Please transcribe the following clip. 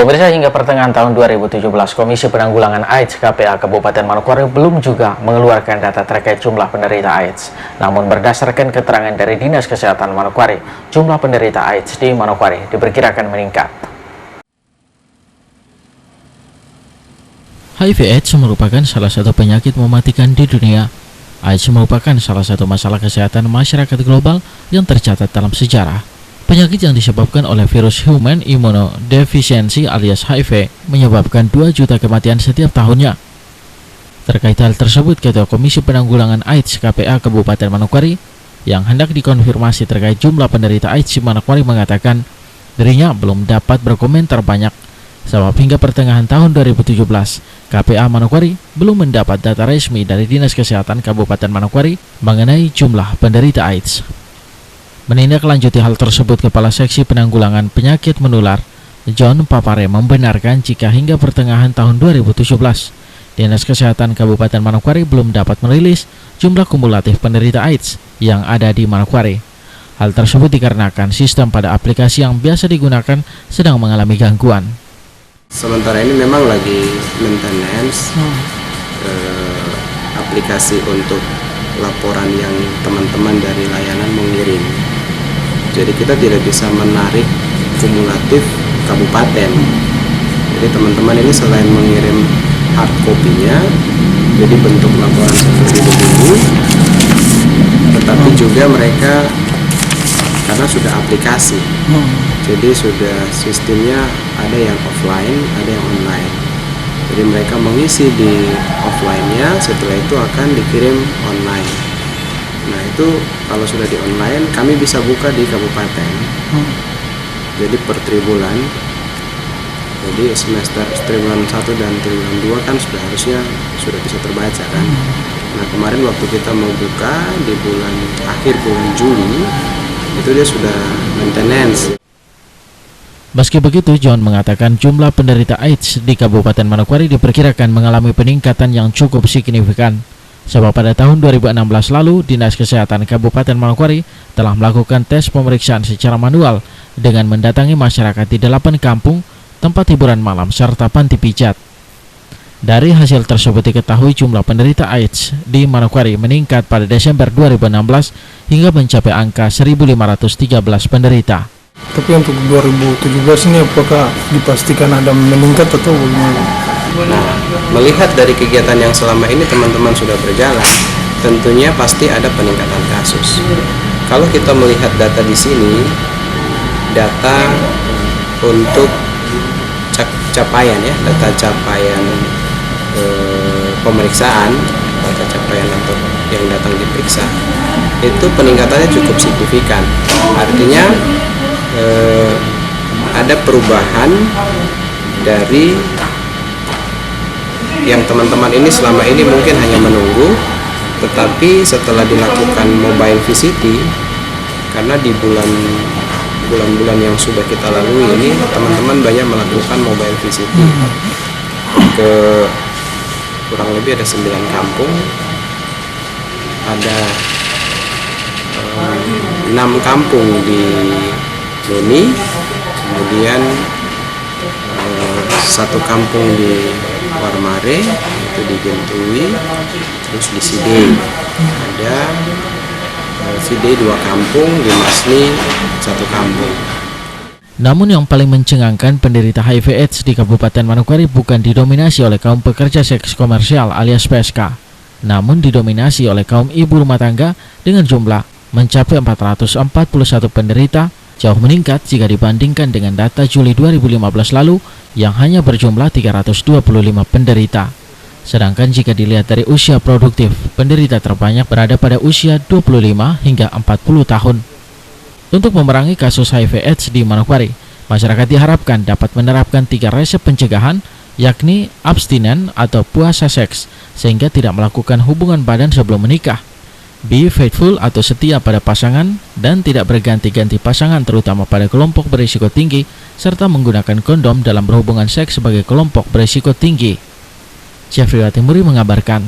Pemirsa, hingga pertengahan tahun 2017, Komisi Penanggulangan AIDS KPA Kabupaten Manokwari belum juga mengeluarkan data terkait jumlah penderita AIDS. Namun berdasarkan keterangan dari Dinas Kesehatan Manokwari, jumlah penderita AIDS di Manokwari diperkirakan meningkat. HIV/AIDS merupakan salah satu penyakit mematikan di dunia. AIDS merupakan salah satu masalah kesehatan masyarakat global yang tercatat dalam sejarah. Penyakit yang disebabkan oleh virus Human Immunodeficiency alias HIV menyebabkan 2 juta kematian setiap tahunnya. Terkait hal tersebut, Ketua Komisi Penanggulangan AIDS KPA Kabupaten Manokwari yang hendak dikonfirmasi terkait jumlah penderita AIDS di Manokwari mengatakan dirinya belum dapat berkomentar banyak sebab hingga pertengahan tahun 2017 KPA Manokwari belum mendapat data resmi dari Dinas Kesehatan Kabupaten Manokwari mengenai jumlah penderita AIDS. Menindaklanjuti hal tersebut, Kepala Seksi Penanggulangan Penyakit Menular John Papare membenarkan jika hingga pertengahan tahun 2017 Dinas Kesehatan Kabupaten Manokwari belum dapat merilis jumlah kumulatif penderita AIDS yang ada di Manokwari. Hal tersebut dikarenakan sistem pada aplikasi yang biasa digunakan sedang mengalami gangguan. Sementara ini memang lagi maintenance aplikasi untuk laporan yang teman-teman dari layanan mengirim. Jadi kita tidak bisa menarik kumulatif kabupaten. Jadi teman-teman ini selain mengirim hard copy-nya, jadi bentuk laporan seperti begini, tetapi juga mereka karena sudah aplikasi, jadi sudah sistemnya ada yang offline, ada yang online. Jadi mereka mengisi di offline-nya, setelah itu akan dikirim online. Nah itu kalau sudah di online, kami bisa buka di kabupaten. Jadi per tribulan, jadi semester tribulan 1 dan tribulan 2 kan harusnya sudah bisa terbaca kan. Nah kemarin waktu kita mau buka di akhir bulan Juli, itu dia sudah maintenance. Meski begitu, John mengatakan jumlah penderita AIDS di Kabupaten Manokwari diperkirakan mengalami peningkatan yang cukup signifikan. Sebab pada tahun 2016 lalu, Dinas Kesehatan Kabupaten Manokwari telah melakukan tes pemeriksaan secara manual dengan mendatangi masyarakat di 8 kampung, tempat hiburan malam, serta panti pijat. Dari hasil tersebut diketahui jumlah penderita AIDS di Manokwari meningkat pada Desember 2016 hingga mencapai angka 1.513 penderita. Tapi untuk 2017 ini apakah dipastikan ada meningkat atau bagaimana? Nah, melihat dari kegiatan yang selama ini teman-teman sudah berjalan, tentunya pasti ada peningkatan kasus. Kalau kita melihat data di sini, data untuk capaian ya, data capaian pemeriksaan, data capaian untuk yang datang diperiksa, itu peningkatannya cukup signifikan. Artinya ada perubahan dari yang teman-teman ini selama ini mungkin hanya menunggu, tetapi setelah dilakukan mobile VCT, karena di bulan-bulan yang sudah kita lalui ini teman-teman banyak melakukan mobile VCT ke kurang lebih ada 9 kampung, ada 6 kampung di Luni, kemudian 1 kampung di Warmare, itu di Gentui, terus di Sidey ada Sidey 2 kampung, di Masni 1 kampung. Namun yang paling mencengangkan, penderita HIV/AIDS di Kabupaten Manokwari bukan didominasi oleh kaum pekerja seks komersial alias PSK, namun didominasi oleh kaum ibu rumah tangga dengan jumlah mencapai 441 penderita, jauh meningkat jika dibandingkan dengan data Juli 2015 lalu yang hanya berjumlah 325 penderita. Sedangkan jika dilihat dari usia produktif, penderita terbanyak berada pada usia 25 hingga 40 tahun. Untuk memerangi kasus HIV/AIDS di Manokwari, masyarakat diharapkan dapat menerapkan 3 resep pencegahan, yakni abstinen atau puasa seks, sehingga tidak melakukan hubungan badan sebelum menikah, be faithful atau setia pada pasangan, dan tidak berganti-ganti pasangan terutama pada kelompok berisiko tinggi, serta menggunakan kondom dalam berhubungan seks sebagai kelompok berisiko tinggi. Jeffrey Watimuri mengabarkan.